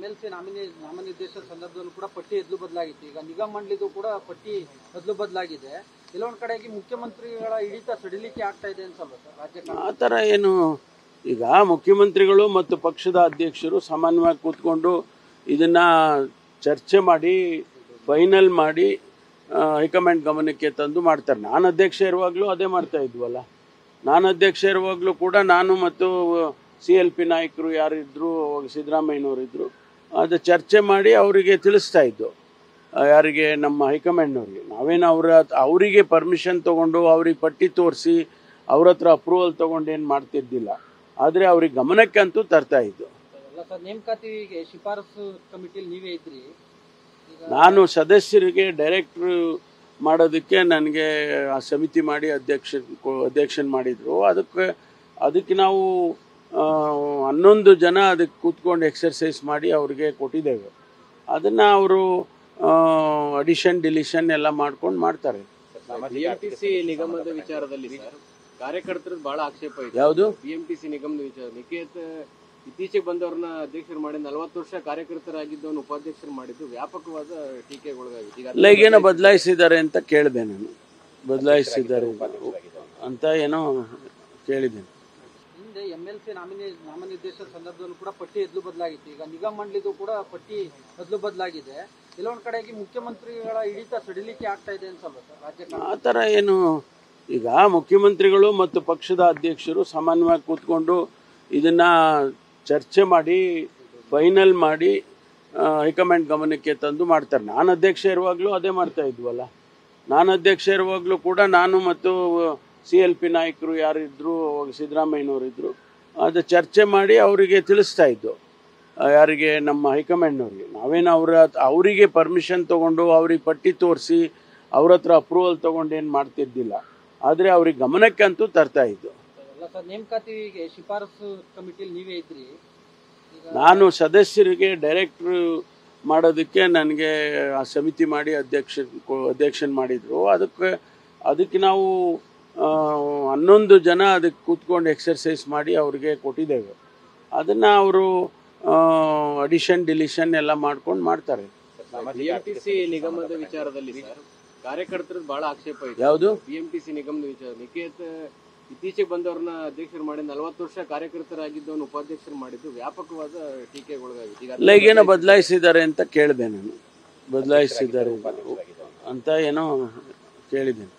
MLC ನಾಮನಿರ್ದೇಶನ ಸಂದರ್ಭದಲ್ಲೂ ಕೂಡ ಪಟ್ಟಿ ಎದ್ಲು ಬದಲಾಗಿತ್ತು. ಈಗ ನಿಗಮ ಮಂಡಳಿದು ಕೂಡ ಪಟ್ಟಿ ಎದ್ಲು ಬದಲಾಗಿದೆ. ಕೆಲವೊಂದು ಕಡೆಗೆ ಮುಖ್ಯಮಂತ್ರಿಗಳ ಹಿಡಿತ ಸಡಿಲಿಕೆ ಆಗ್ತಾ ಇದೆ ಅನ್ಸಲ್ವಾ ಸರ್ ರಾಜ್ಯ? ಆ ಥರ ಏನು, ಈಗ ಮುಖ್ಯಮಂತ್ರಿಗಳು ಮತ್ತು ಪಕ್ಷದ ಅಧ್ಯಕ್ಷರು ಸಾಮಾನ್ಯವಾಗಿ ಕೂತ್ಕೊಂಡು ಇದನ್ನ ಚರ್ಚೆ ಮಾಡಿ ಫೈನಲ್ ಮಾಡಿ ಹೈಕಮಾಂಡ್ ಗಮನಕ್ಕೆ ತಂದು ಮಾಡ್ತಾರೆ. ನಾನು ಅಧ್ಯಕ್ಷ ಇರುವಾಗಲೂ ಅದೇ ಮಾಡ್ತಾ ಇದ್ವಲ್ಲ. ನಾನು ಅಧ್ಯಕ್ಷ ಇರುವಾಗಲೂ ಕೂಡ ನಾನು ಮತ್ತು CLP ನಾಯಕರು ಯಾರಿದ್ರು, ಸಿದ್ದರಾಮಯ್ಯನವರಿದ್ದರು, ಅದು ಚರ್ಚೆ ಮಾಡಿ ಅವರಿಗೆ ತಿಳಿಸ್ತಾ ಇದ್ದು. ಯಾರಿಗೆ? ನಮ್ಮ ಹೈಕಮಾಂಡ್ನವ್ರಿಗೆ. ನಾವೇನು ಅವರಿಗೆ ಪರ್ಮಿಷನ್ ತೊಗೊಂಡು ಅವ್ರಿಗೆ ಪಟ್ಟಿ ತೋರಿಸಿ ಅವ್ರ ಹತ್ರ ಅಪ್ರೂವಲ್ ತೊಗೊಂಡು ಏನು ಮಾಡ್ತಿದ್ದಿಲ್ಲ. ಆದರೆ ಅವ್ರಿಗೆ ಗಮನಕ್ಕಂತೂ ತರ್ತಾ ಇದ್ದು. ನೇಮಕಾತಿಗೆ ಶಿಫಾರಸು ಕಮಿಟಿಯಲ್ಲಿ ನೀವೇ ಇದ್ರಿ. ನಾನು ಸದಸ್ಯರಿಗೆ ಡೈರೆಕ್ಟ್ರು ಮಾಡೋದಕ್ಕೆ ನನಗೆ ಆ ಸಮಿತಿ ಮಾಡಿ ಅಧ್ಯಕ್ಷನ್ ಮಾಡಿದರು. ಅದಕ್ಕೆ ನಾವು 11 ಜನ ಅದಕ್ಕೆ ಕೂತ್ಕೊಂಡು ಎಕ್ಸರ್ಸೈಸ್ ಮಾಡಿ ಅವ್ರಿಗೆ ಕೊಟ್ಟಿದ್ದೇವೆ. ಅದನ್ನು ಅವರು ಅಡಿಷನ್ ಡಿಲಿಷನ್ ಎಲ್ಲ ಮಾಡ್ಕೊಂಡು ಮಾಡ್ತಾರೆ. BMTC ನಿಗಮದ ವಿಚಾರದಲ್ಲಿ ಕಾರ್ಯಕರ್ತರದ್ದು ಬಹಳ ಆಕ್ಷೇಪ ಇದೆ. ಯಾವುದು? BMTC ನಿಗಮದ ವಿಚಾರ. ನಿಕೇತ್ ಇತ್ತೀಚೆಗೆ ಬಂದವ್ರನ್ನ ಅಧ್ಯಕ್ಷರು ಮಾಡಿ 40 ವರ್ಷ ಕಾರ್ಯಕರ್ತರಾಗಿದ್ದವನ್ನ ಉಪಾಧ್ಯಕ್ಷರು ಮಾಡಿದ್ದು ವ್ಯಾಪಕವಾದ ಟೀಕೆಗೊಳಗಾಗಿದೆ. ಈಗೇನೋ ಬದಲಾಯಿಸಿದ್ದಾರೆ ಅಂತ ಕೇಳಿದೆ ನಾನು. ಬದಲಾಯಿಸಿದ್ದಾರೆ ಅಂತ ಏನೋ ಕೇಳಿದ್ದೇನೆ. ಹಿಂದೆ MLC ನಾಮನಿರ್ದೇಶನ ಸಂದರ್ಭದಲ್ಲೂ ಕೂಡ ಪಟ್ಟಿ ಎದ್ಲು ಬದಲಾಗಿತ್ತು. ಈಗ ನಿಗಮ ಮಂಡಳಿದು ಕೂಡ ಪಟ್ಟಿ ಎದ್ಲು ಬದಲಾಗಿದೆ. ಕೆಲವೊಂದು ಕಡೆಗೆ ಮುಖ್ಯಮಂತ್ರಿಗಳ ಹಿಡಿತ ಸಡಿಲಿಕೆ ಆಗ್ತಾ ಇದೆ ಅನ್ಸಲ್ವಾ ಸರ್ ರಾಜ್ಯ? ಆ ಥರ ಏನು, ಈಗ ಮುಖ್ಯಮಂತ್ರಿಗಳು ಮತ್ತು ಪಕ್ಷದ ಅಧ್ಯಕ್ಷರು ಸಾಮಾನ್ಯವಾಗಿ ಕೂತ್ಕೊಂಡು ಇದನ್ನ ಚರ್ಚೆ ಮಾಡಿ ಫೈನಲ್ ಮಾಡಿ ಹೈಕಮಾಂಡ್ ಗಮನಕ್ಕೆ ತಂದು ಮಾಡ್ತಾರೆ. ನಾನು ಅಧ್ಯಕ್ಷ ಇರುವಾಗಲೂ ಅದೇ ಮಾಡ್ತಾ ಇದ್ವಲ್ಲ. ನಾನು ಅಧ್ಯಕ್ಷ ಇರುವಾಗಲೂ ಕೂಡ ನಾನು ಮತ್ತು CLP ನಾಯಕರು ಯಾರಿದ್ರು, ಸಿದ್ದರಾಮಯ್ಯನವರಿದ್ದರು, ಅದು ಚರ್ಚೆ ಮಾಡಿ ಅವರಿಗೆ ತಿಳಿಸ್ತಾ ಇದ್ದು. ಯಾರಿಗೆ? ನಮ್ಮ ಹೈಕಮಾಂಡ್ನವ್ರಿಗೆ. ನಾವೇನು ಅವರಿಗೆ ಪರ್ಮಿಷನ್ ತೊಗೊಂಡು ಅವ್ರಿಗೆ ಪಟ್ಟಿ ತೋರಿಸಿ ಅವ್ರ ಹತ್ರ ಅಪ್ರೂವಲ್ ತೊಗೊಂಡು ಏನು ಮಾಡ್ತಿದ್ದಿಲ್ಲ. ಆದರೆ ಅವ್ರಿಗೆ ಗಮನಕ್ಕಂತೂ ತರ್ತಾ ಇದ್ದು. ನೇಮಕಾತಿಗೆ ಶಿಫಾರಸು ಕಮಿಟಿಯಲ್ಲಿ ನೀವೇ ಇದ್ರಿ. ನಾನು ಸದಸ್ಯರಿಗೆ ಡೈರೆಕ್ಟ್ರು ಮಾಡೋದಕ್ಕೆ ನನಗೆ ಆ ಸಮಿತಿ ಮಾಡಿ ಅಧ್ಯಕ್ಷನ್ ಮಾಡಿದರು. ಅದಕ್ಕೆ ನಾವು 11 ಜನ ಅದಕ್ಕೆ ಕೂತ್ಕೊಂಡು ಎಕ್ಸರ್ಸೈಸ್ ಮಾಡಿ ಅವ್ರಿಗೆ ಕೊಟ್ಟಿದ್ದೇವೆ. ಅದನ್ನು ಅವರು ಅಡಿಷನ್ ಡಿಲಿಷನ್ ಎಲ್ಲ ಮಾಡ್ಕೊಂಡು ಮಾಡ್ತಾರೆ. BMTC ನಿಗಮದ ವಿಚಾರದಲ್ಲಿ ಕಾರ್ಯಕರ್ತರದ್ದು ಬಹಳ ಆಕ್ಷೇಪ ಇದೆ. ಯಾವುದು? BMTC ನಿಗಮದ ವಿಚಾರ. ನಿಕೇತ್ ಇತ್ತೀಚೆಗೆ ಬಂದವ್ರನ್ನ ಅಧ್ಯಕ್ಷರು ಮಾಡಿ 40 ವರ್ಷ ಕಾರ್ಯಕರ್ತರಾಗಿದ್ದವನ್ನ ಉಪಾಧ್ಯಕ್ಷರು ಮಾಡಿದ್ದು ವ್ಯಾಪಕವಾದ ಟೀಕೆಗೊಳಗಾಗಿದೆ. ಈಗೇನೋ ಬದಲಾಯಿಸಿದ್ದಾರೆ ಅಂತ ಕೇಳಿದೆ ನಾನು. ಬದಲಾಯಿಸಿದ್ದಾರೆ ಅಂತ ಏನೋ ಕೇಳಿದ್ದೇನೆ.